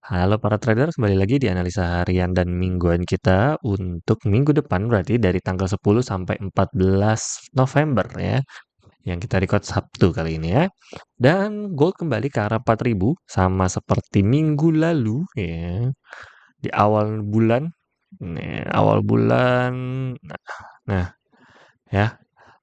Halo para trader, kembali lagi di analisa harian dan mingguan kita untuk minggu depan, berarti dari tanggal 10 sampai 14 November ya, yang kita record Sabtu kali ini ya. Dan gold kembali ke arah 4.000 sama seperti minggu lalu ya. Di awal bulan, awal bulan, nah ya,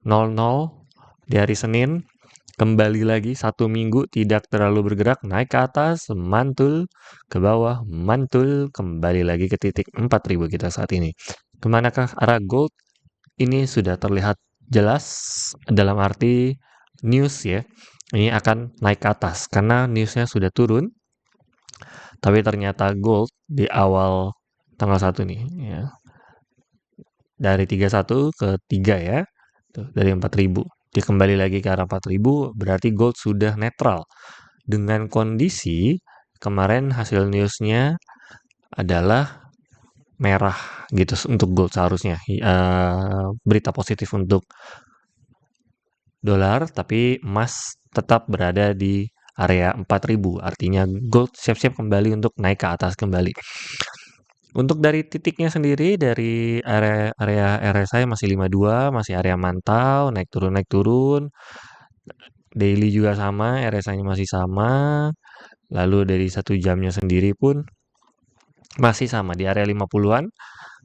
00 di hari Senin. Kembali lagi satu minggu tidak terlalu bergerak, naik ke atas, mantul ke bawah, mantul kembali lagi ke titik 4.000 kita saat ini. Kemanakah arah gold? Ini sudah terlihat jelas dalam arti news ya. Ini akan naik ke atas karena newsnya sudah turun. Tapi ternyata gold di awal tanggal 1 nih ya. Dari 31 ke 3 ya. Tuh, dari 4.000. Dia kembali lagi ke arah 4.000, berarti gold sudah netral. Dengan kondisi kemarin hasil newsnya adalah merah gitu untuk gold seharusnya. Berita positif untuk dolar, tapi emas tetap berada di area 4.000. Artinya gold siap-siap kembali untuk naik ke atas kembali. Untuk dari titiknya sendiri, dari area RSI masih 52, masih area mantau, naik turun. Daily juga sama, RSI-nya masih sama. Lalu dari 1 jamnya sendiri pun masih sama di area 50-an.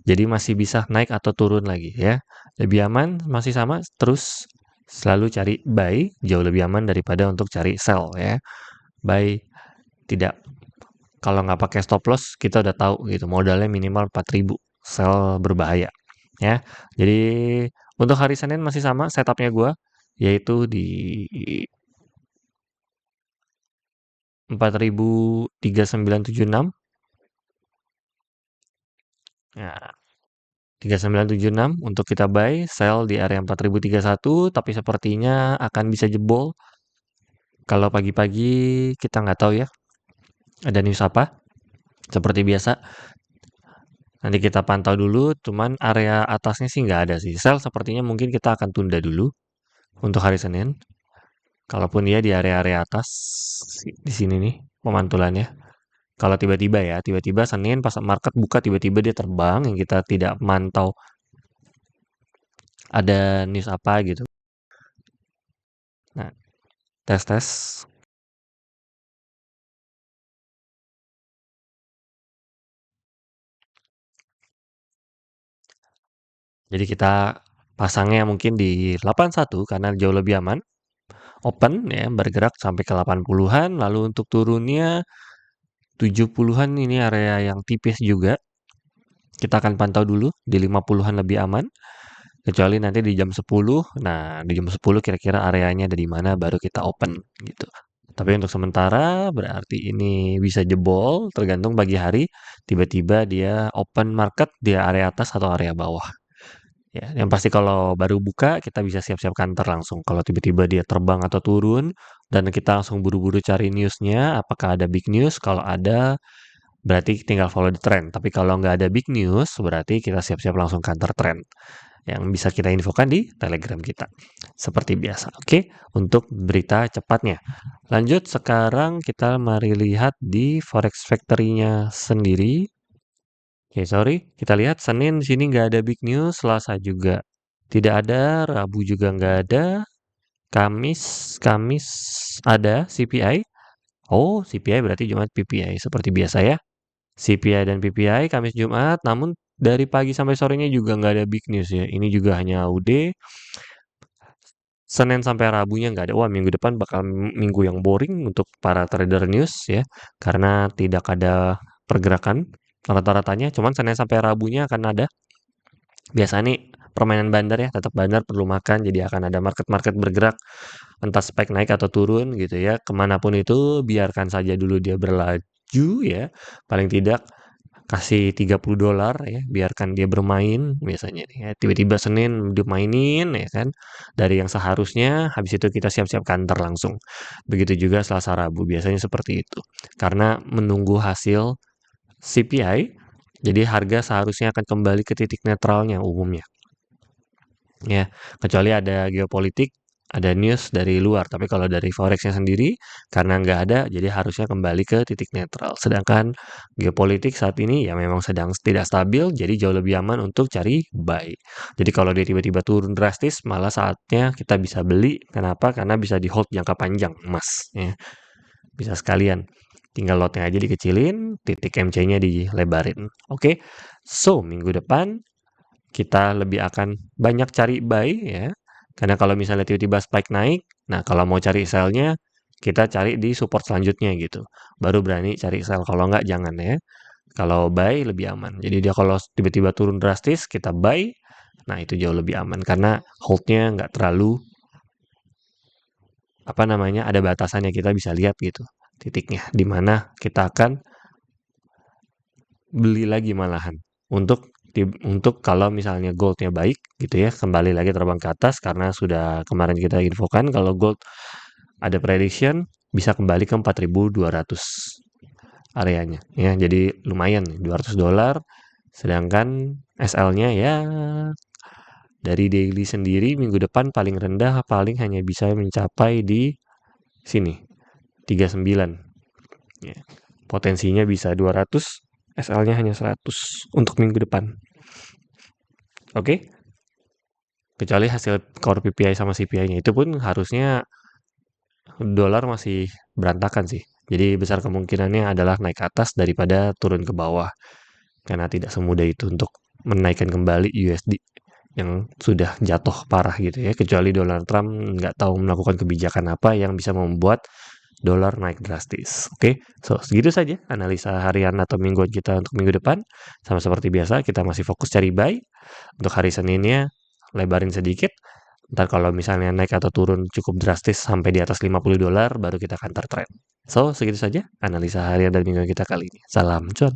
Jadi masih bisa naik atau turun lagi ya. Lebih aman masih sama, terus selalu cari buy, jauh lebih aman daripada untuk cari sell ya. Buy tidak, kalau nggak pakai stop loss kita udah tahu gitu, modalnya minimal 4.000, sell berbahaya ya. Jadi untuk hari Senin masih sama setupnya gue, yaitu di 4.3976. Nah, 3976 untuk kita buy, sell di area 4031, tapi sepertinya akan bisa jebol. Kalau pagi-pagi kita nggak tahu ya, ada news apa. Seperti biasa, nanti kita pantau dulu, cuman area atasnya sih nggak ada sih. Sell sepertinya mungkin kita akan tunda dulu untuk hari Senin. Kalaupun dia di area-area atas, di sini nih pemantulannya. Kalau tiba-tiba ya, tiba-tiba Senin pas market buka tiba-tiba dia terbang yang kita tidak mantau ada news apa gitu. Nah, tes. Jadi kita pasangnya mungkin di 81 karena jauh lebih aman. Open ya, bergerak sampai ke 80-an, lalu untuk turunnya 70-an, ini area yang tipis juga. Kita akan pantau dulu di 50-an lebih aman. Kecuali nanti di jam 10. Nah, di jam 10 kira-kira areanya ada di mana baru kita open gitu. Tapi untuk sementara berarti ini bisa jebol tergantung pagi hari tiba-tiba dia open market di area atas atau area bawah. Ya, yang pasti kalau baru buka kita bisa siap-siap counter langsung. Kalau tiba-tiba dia terbang atau turun dan kita langsung buru-buru cari newsnya, apakah ada big news? Kalau ada, berarti tinggal follow the trend. Tapi kalau nggak ada big news, berarti kita siap-siap langsung counter trend. Yang bisa kita infokan di Telegram kita. Seperti biasa. Oke, untuk berita cepatnya. Lanjut, sekarang kita mari lihat di Forex Factory-nya sendiri. Oke, sorry. Kita lihat Senin di sini nggak ada big news, Selasa juga tidak ada, Rabu juga nggak ada, Kamis ada CPI. Oh, CPI berarti Jumat PPI seperti biasa ya. CPI dan PPI Kamis Jumat, namun dari pagi sampai sorenya juga nggak ada big news ya. Ini juga hanya AUD. Senin sampai Rabunya nggak ada. Wah, minggu depan bakal minggu yang boring untuk para trader news ya, karena tidak ada pergerakan rata-ratanya. Cuman Senin sampai Rabunya akan ada. Biasa nih permainan bandar ya, tetap bandar perlu makan, jadi akan ada market-market bergerak, entah spike naik atau turun gitu ya. Kemanapun itu biarkan saja dulu dia berlaju ya. Paling tidak kasih $30 ya, biarkan dia bermain biasanya nih ya. Tiba-tiba Senin dimainin ya kan, dari yang seharusnya, habis itu kita siap-siap counter langsung. Begitu juga Selasa Rabu, biasanya seperti itu. Karena menunggu hasil CPI, jadi harga seharusnya akan kembali ke titik netralnya umumnya. Ya, kecuali ada geopolitik ada news dari luar. Tapi kalau dari forex-nya sendiri, karena nggak ada, jadi harusnya kembali ke titik netral. Sedangkan geopolitik saat ini ya memang sedang tidak stabil, jadi jauh lebih aman untuk cari buy. Jadi kalau dia tiba-tiba turun drastis, malah saatnya kita bisa beli. Kenapa? Karena bisa di hold jangka panjang emas. Ya. Bisa sekalian. Tinggal lotnya aja dikecilin, titik MC-nya dilebarin. Oke, so minggu depan kita lebih akan banyak cari buy ya. Karena kalau misalnya tiba-tiba spike naik, nah kalau mau cari sell-nya, kita cari di support selanjutnya gitu. Baru berani cari sell. Kalau nggak, jangan ya. Kalau buy lebih aman. Jadi dia kalau tiba-tiba turun drastis, kita buy. Nah itu jauh lebih aman karena hold-nya nggak terlalu apa namanya ada batasannya kita bisa lihat gitu titiknya di mana kita akan beli lagi malahan untuk kalau misalnya goldnya baik gitu ya kembali lagi terbang ke atas karena sudah kemarin kita infokan kalau gold ada prediction bisa kembali ke 4.200 areanya ya jadi lumayan nih $200 sedangkan SL-nya ya dari daily sendiri minggu depan paling rendah paling hanya bisa mencapai di sini 39 ya. Potensinya bisa 200, SL-nya hanya 100 untuk minggu depan. Oke? Kecuali hasil core PPI sama CPI-nya itu pun harusnya dolar masih berantakan sih. Jadi besar kemungkinannya adalah naik ke atas daripada turun ke bawah. Karena tidak semudah itu untuk menaikkan kembali USD yang sudah jatuh parah gitu ya. Kecuali Donald Trump nggak tahu melakukan kebijakan apa yang bisa membuat dolar naik drastis. Oke, so segitu saja analisa harian atau mingguan kita untuk minggu depan. Sama seperti biasa, kita masih fokus cari buy. Untuk hari Seninnya, lebarin sedikit. Ntar kalau misalnya naik atau turun cukup drastis sampai di atas $50, baru kita counter trend. So, segitu saja analisa harian dan mingguan kita kali ini. Salam cuan.